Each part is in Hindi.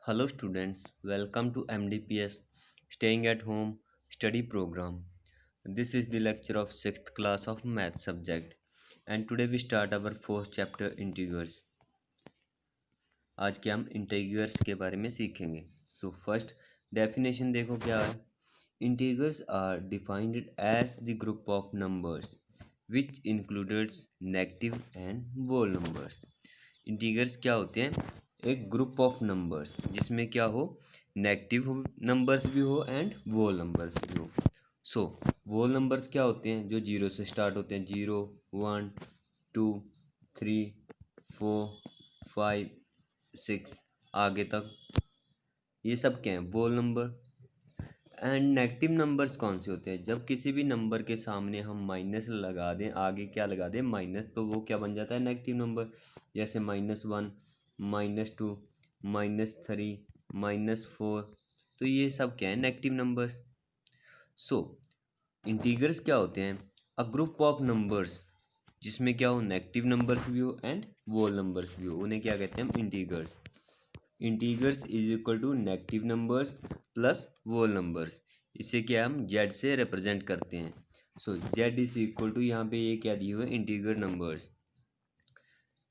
Hello students, welcome to MDPS Staying at Home Study Program. This is the lecture of 6th class of Math subject and today we start our 4th chapter Integers. आज के हम इंटीगर्स के बारे में सीखेंगे. So first definition देखो क्या है. Integers are defined as the group of numbers which includes negative and whole numbers. Integers क्या होते हैं? एक ग्रुप ऑफ नंबर्स जिसमें क्या हो, नेगेटिव नंबर्स भी हो एंड वोल नंबर्स भी हो. सो वोल नंबर्स क्या होते हैं? जो जीरो से स्टार्ट होते हैं, 0, 1, 2, 3, 4, 5, 6 आगे तक, ये सब क्या है? वोल नंबर. एंड नेगेटिव नंबर्स कौन से होते हैं? जब किसी भी नंबर के सामने हम माइनस लगा दें, आगे क्या लगा दें? माइनस, तो वो क्या बन जाता है? Negative number. जैसे -1, -2, -3, -4, तो ये सब क्या है? Negative numbers. सो इंटीगर्स क्या होते हैं? अ ग्रुप ऑफ नंबर्स जिसमें क्या हो, नेगेटिव नंबर्स भी हो एंड वोल नंबर्स भी हो, उन्हें क्या कहते हैं? हम integers. Integers is equal to negative numbers plus whole numbers. इसे क्या हम जेड से रिप्रेजेंट करते हैं. So Z is equal to, यहाँ पे ये क्या दिए हुए? Integer numbers.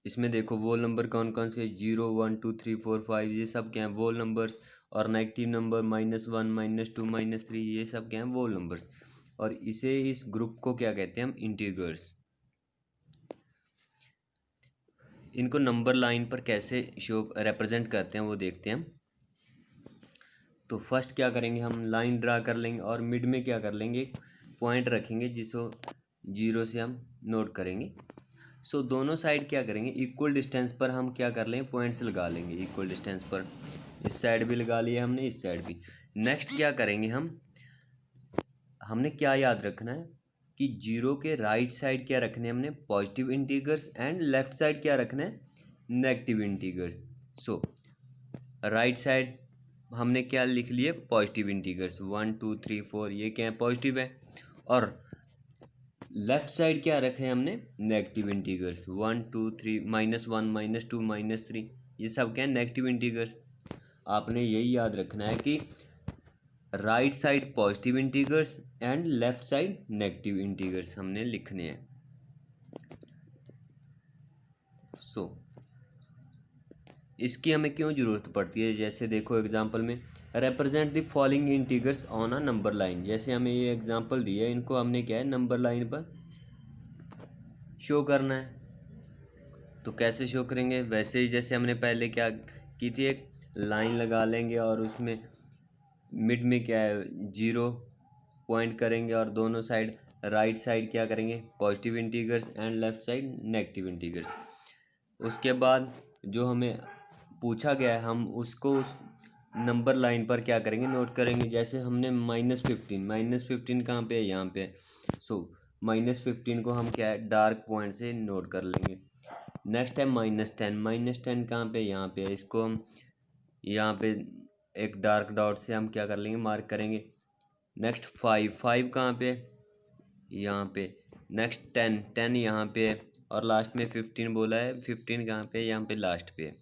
इसमें देखो वोल नंबर कौन कौन से? 0, 1, 2, 3, 4, 5, ये सब क्या है? वोल नंबर्स. और नेगेटिव नंबर -1, -2, -3, ये सब क्या है? वोल नंबर्स. और इस ग्रुप को क्या कहते हैं? हम इंटीगर्स. इनको नंबर लाइन पर कैसे शो रिप्रेजेंट करते हैं वो देखते हैं हम. तो फर्स्ट क्या करेंगे, हम लाइन ड्रा कर लेंगे और मिड में क्या कर लेंगे? पॉइंट रखेंगे जिसको 0 से हम नोट करेंगे. सो दोनों साइड क्या करेंगे? इक्वल डिस्टेंस पर हम क्या कर लेंगे? पॉइंट्स लगा लेंगे इक्वल डिस्टेंस पर. इस साइड भी लगा लिया हमने, इस साइड भी. नेक्स्ट क्या करेंगे हमने क्या याद रखना है कि 0 के राइट साइड क्या रखने हैं? हमने positive integers and left side क्या रखना है? Negative integers. So right side हमने क्या लिख लिए? Positive integers. 1, 2, 3, 4, ये क्या है? पॉजिटिव है. और लेफ्ट साइड क्या रखे हैं हमने? Negative integers. 1, 2, 3, -1, -2, -3, ये सब क्या है? Negative integers. आपने यही याद रखना है कि right side positive integers and left side negative integers हमने लिखने हैं. सो इसकी हमें क्यों ज़रूरत पड़ती है? जैसे देखो एग्जांपल में, represent the following integers on a number line. जैसे हमें ये एग्जांपल दिया है, इनको हमने क्या है? नंबर लाइन पर शो करना है. तो कैसे शो करेंगे? वैसे ही जैसे हमने पहले क्या की थी, एक लाइन लगा लेंगे और उसमें मिड में क्या है? 0 पॉइंट करेंगे और दोनों साइड राइट साइड क्या करेंगे? Positive integers and left side negative integers. उसके बाद जो हमें पूछा गया है, हम उसको उस नंबर लाइन पर क्या करेंगे? नोट करेंगे. जैसे हमने -15 कहाँ पे है? यहाँ पे है. सो -15 को हम क्या है? डार्क पॉइंट से नोट कर लेंगे. नेक्स्ट है -10 कहाँ पे? यहाँ पे है. इसको हम यहाँ पे एक डार्क डॉट से हम क्या कर लेंगे? मार्क करेंगे. नेक्स्ट 5 कहाँ पे? यहाँ पे. नेक्स्ट 10 यहाँ पे है. और लास्ट में 15 बोला है. 15 कहाँ पे? यहाँ पे लास्ट पे है.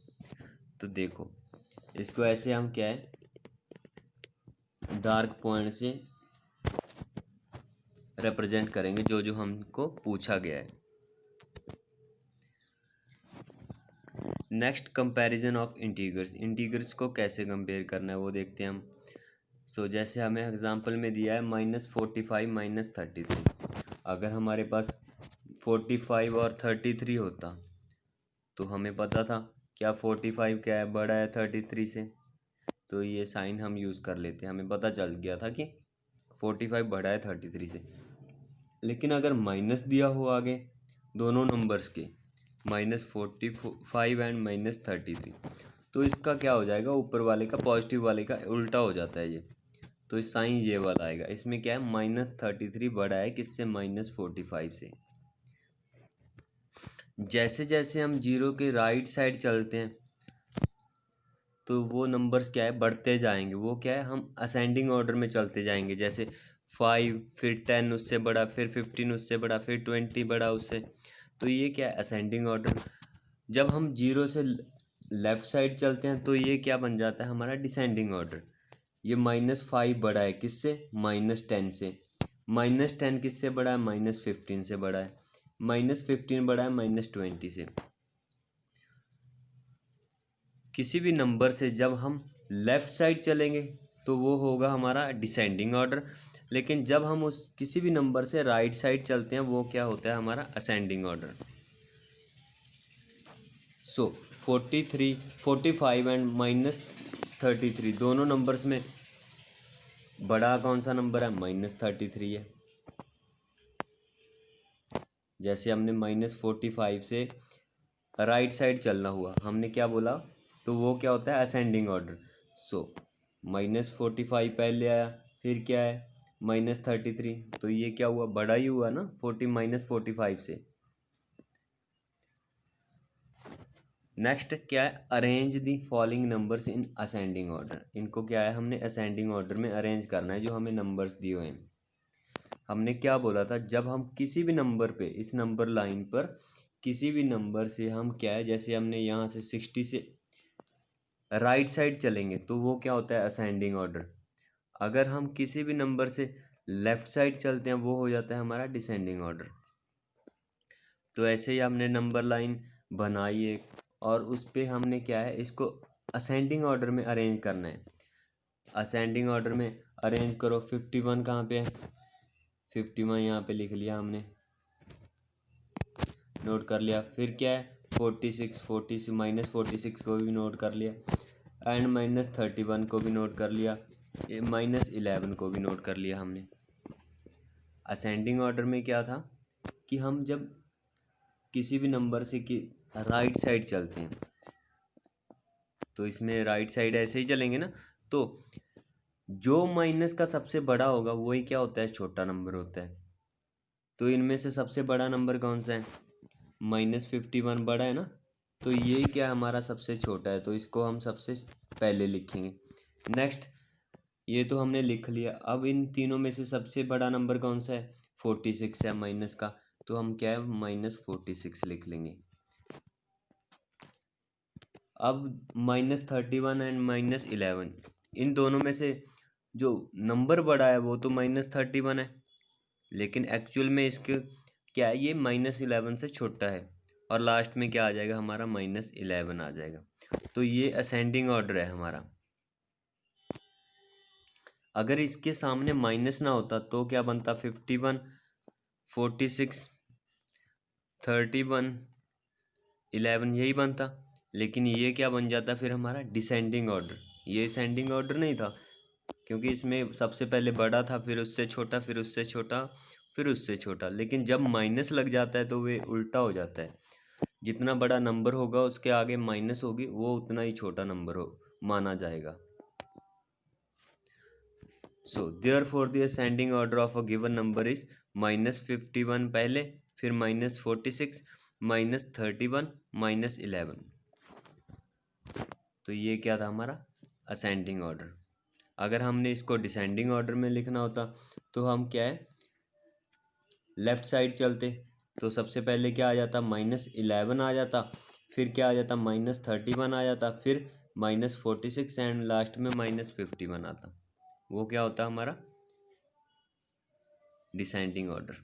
तो देखो इसको ऐसे हम क्या है? डार्क पॉइंट से रिप्रेजेंट करेंगे जो जो हमको पूछा गया है. Next comparison of integers. Integers को कैसे कंपेयर करना है वो देखते हैं हम. सो जैसे हमें एग्जांपल में दिया है -45 -33. अगर हमारे पास 45 और 33 होता तो हमें पता था क्या 45 क्या है? बड़ा है 33 से. तो ये साइन हम यूज़ कर लेते हैं. हमें पता चल गया था कि 45 बड़ा है 33 से. लेकिन अगर माइनस दिया हो आगे दोनों नंबर्स के, -45 एंड -33, तो इसका क्या हो जाएगा? ऊपर वाले का, पॉजिटिव वाले का उल्टा हो जाता है ये. तो इस साइन ये वाला आएगा. इसमें क्या है? -33 बड़ा है किससे? -45 से. जैसे जैसे हम 0 के राइट साइड चलते हैं तो वो नंबर्स क्या है? बढ़ते जाएंगे. वो क्या है? हम असेंडिंग ऑर्डर में चलते जाएंगे. जैसे 5, फिर 10 उससे बड़ा, फिर 15 उससे बड़ा, फिर 20 बड़ा उससे. तो ये क्या है? Ascending order. जब हम 0 से लेफ्ट साइड चलते हैं तो ये क्या बन जाता है हमारा डिसेंडिंग ऑर्डर। ये -5 बड़ा है किससे, -10 से। -10 किससे बड़ा है, -15 से बड़ा है। -15 बड़ा है -20 से। किसी भी नंबर से जब हम लेफ्ट साइड चलेंगे तो वो होगा हमारा डिसेंडिंग ऑर्डर, लेकिन जब हम उस किसी भी नंबर से राइट साइड चलते हैं वो क्या होता है हमारा असेंडिंग ऑर्डर। सो 43, 45 एंड -33 दोनों नंबर्स में बड़ा कौन सा नंबर है, -33 है। जैसे हमने -45 से राइट साइड चलना हुआ, हमने क्या बोला, तो वो क्या होता है असेंडिंग ऑर्डर। सो -45 पहले आया, फिर क्या है -33, तो ये क्या हुआ, बड़ा ही हुआ ना 45 से। नेक्स्ट क्या है, arrange the following numbers in ascending order. इनको क्या है, हमने असेंडिंग ऑर्डर में अरेंज करना है जो हमें नंबर्स दिए हुए हैं। हमने क्या बोला था, जब हम किसी भी नंबर पे इस नंबर लाइन पर किसी भी नंबर से हम क्या है, जैसे हमने यहाँ से 60 से राइट साइड चलेंगे तो वो क्या होता है असेंडिंग ऑर्डर। अगर हम किसी भी नंबर से लेफ्ट साइड चलते हैं वो हो जाता है हमारा डिसेंडिंग ऑर्डर। तो ऐसे ही हमने नंबर लाइन बनाई एक, और उस पे हमने क्या है इसको असेंडिंग ऑर्डर में अरेंज करना है। असेंडिंग ऑर्डर में अरेंज करो। 51 कहाँ पे है, 51 यहाँ पे लिख लिया हमने, नोट कर लिया। फिर क्या है 46, -46 को भी नोट कर लिया, एंड -31 को भी नोट कर लिया, -11 को भी नोट कर लिया हमने। असेंडिंग ऑर्डर में क्या था कि हम जब किसी भी नंबर से कि राइट साइड चलते हैं तो इसमें राइट साइड ऐसे ही चलेंगे ना, तो जो माइनस का सबसे बड़ा होगा वही क्या होता है छोटा नंबर होता है। तो इनमें से सबसे बड़ा नंबर कौन सा है, -51 बड़ा है ना, तो ये क्या हमारा सबसे छोटा है, तो इसको हम सबसे पहले लिखेंगे। नेक्स्ट, ये तो हमने लिख लिया। अब इन तीनों में से सबसे बड़ा नंबर कौन सा है, 46 है माइनस का, तो हम क्या है -46 लिख लेंगे। अब -31 एंड -11, इन दोनों में से जो नंबर बड़ा है वो तो -31 है, लेकिन एक्चुअल में इसके क्या है, ये -11 से छोटा है, और लास्ट में क्या आ जाएगा हमारा -11 आ जाएगा। तो ये असेंडिंग ऑर्डर है हमारा। अगर इसके सामने माइनस ना होता तो क्या बनता, 51, 46, 31, 11 यही बनता, लेकिन ये क्या बन जाता फिर हमारा डिसेंडिंग ऑर्डर। ये असेंडिंग ऑर्डर नहीं था, क्योंकि इसमें सबसे पहले बड़ा था, फिर उससे छोटा, फिर उससे छोटा, फिर उससे छोटा। लेकिन जब माइनस लग जाता है तो वे उल्टा हो जाता है, जितना बड़ा नंबर होगा उसके आगे माइनस होगी, वो उतना ही छोटा नंबर हो माना जाएगा। So therefore the ascending order of a given number is -51 पहले, फिर -46, -31, -11। तो ये क्या था हमारा असेंडिंग ऑर्डर। अगर हमने इसको डिसेंडिंग ऑर्डर में लिखना होता तो हम क्या है लेफ्ट साइड चलते, तो सबसे पहले क्या आ जाता, -11 आ जाता, फिर क्या आ जाता -31 आ जाता, फिर -46 एंड लास्ट में -51 आता। वो क्या होता हमारा descending order.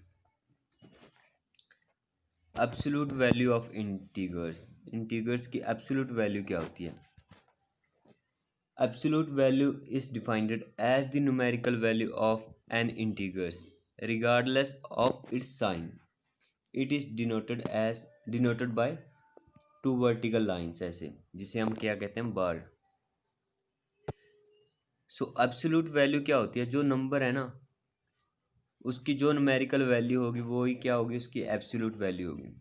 Absolute value of integers. Integers की एब्सोल्यूट वैल्यू क्या होती है। Absolute value is defined as the numerical value of an integer regardless of its sign. It is denoted by two vertical lines, ऐसे जिसे हम क्या कहते हैं बार। सो एब्सोल्यूट वैल्यू क्या होती है, जो नंबर है ना उसकी जो न्यूमेरिकल वैल्यू होगी वो ही क्या होगी, उसकी एब्सोल्यूट वैल्यू होगी।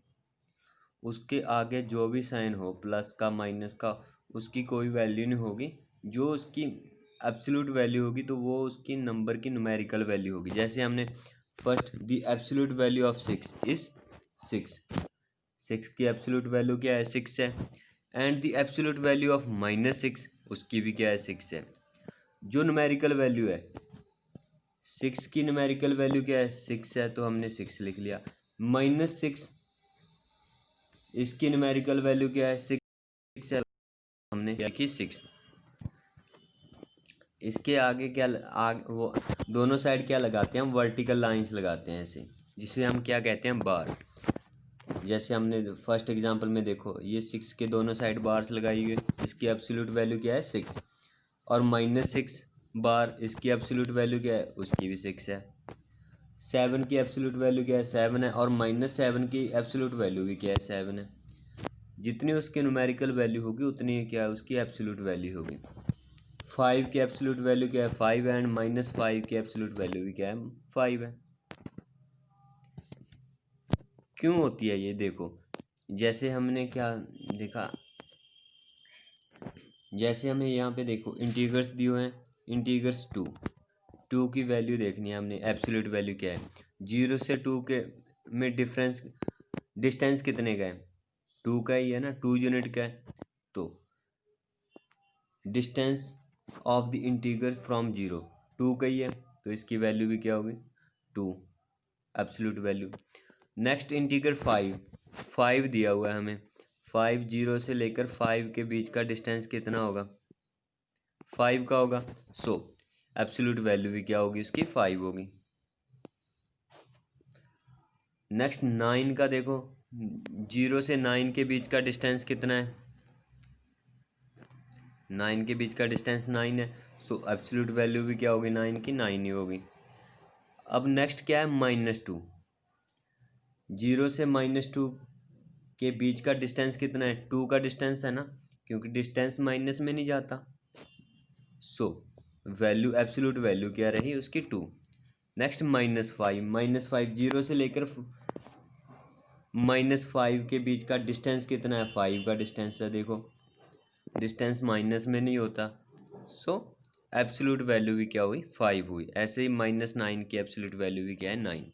उसके आगे जो भी साइन हो, प्लस का माइनस का, उसकी कोई वैल्यू नहीं होगी। जो उसकी एब्सोल्यूट वैल्यू होगी तो वो उसकी नंबर की न्यूमेरिकल वैल्यू होगी। जैसे हमने first the absolute value of 6 is 6, 6 की एब्सोल्यूट वैल्यू क्या है 6 है, and the absolute value of -6 उसकी भी क्या है 6 है। जो न्यूमेरिकल वैल्यू है 6 की न्यूमेरिकल वैल्यू क्या है 6 है, तो हमने 6 लिख लिया। -6 इसकी न्यूमेरिकल वैल्यू क्या है 6 है, हमने क्या की 6। इसके आगे क्या वो दोनों साइड क्या लगाते हैं हम, वर्टिकल लाइंस लगाते हैं ऐसे, जिसे हम क्या कहते हैं, बार। जैसे हमने फर्स्ट एग्जांपल में देखो, ये 6 के दोनों साइड बार्स लगाई हुई है, इसकी एब्सोल्यूट वैल्यू क्या है 6, और -6 बार, इसकी एब्सोल्यूट वैल्यू क्या है, उसकी भी 6 है। 7 की एब्सोल्यूट वैल्यू क्या है, 7 है, और -7 की एब्सोल्यूट वैल्यू भी क्या है, 7 है। जितनी उसकी न्यूमेरिकल वैल्यू होगी उतनी क्या है उसकी एब्सोल्यूट वैल्यू होगी। 5 की एब्सोल्यूट वैल्यू क्या है, 5 है, एंड -5 की एब्सोल्यूट वैल्यू भी क्या है, 5 है। क्यों होती है ये, देखो जैसे हमने क्या देखा, जैसे हमें यहाँ पे देखो इंटीग्रल्स दिए हुए हैं, इंटीग्रल्स 2 की वैल्यू देखनी है हमने, एब्सोल्यूट वैल्यू क्या है, 0 से 2 के में डिस्टेंस कितने का है, 2 का ही है ना, 2 यूनिट का है। तो distance of the integral from 0 2 का ही है, तो इसकी वैल्यू भी क्या होगी 2, एब्सोल्यूट वैल्यू। नेक्स्ट इंटीग्रल 5 दिया हुआ है हमें, 5 0 से लेकर 5 के बीच का डिस्टेंस कितना होगा, 5 का होगा। सो एब्सोल्यूट वैल्यू भी क्या होगी उसकी, 5 होगी। नेक्स्ट 9 का देखो, 0 से 9 के बीच का डिस्टेंस कितना है, 9 के बीच का डिस्टेंस 9 है, सो एब्सोल्यूट वैल्यू भी क्या होगी 9 की, 9 ही होगी। अब नेक्स्ट क्या है, -2, 0 से -2 के बीच का डिस्टेंस कितना है, 2 का डिस्टेंस है ना, क्योंकि डिस्टेंस माइनस में नहीं जाता। सो वैल्यू एब्सोल्यूट वैल्यू क्या रही उसकी 2। नेक्स्ट -5 0 से लेकर -5 के बीच का डिस्टेंस कितना है, 5 का डिस्टेंस है, देखो डिस्टेंस माइनस में नहीं होता। सो एब्सोल्यूट वैल्यू भी क्या हुई, 5 हुई। ऐसे ही -9 की एब्सोल्यूट वैल्यू भी क्या है, 9।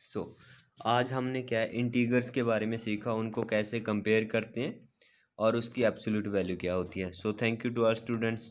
सो आज हमने क्या है इंटीग्रल्स के बारे में सीखा, उनको कैसे कंपेयर करते हैं और उसकी एब्सोल्यूट वैल्यू क्या होती है। So thank you to our students.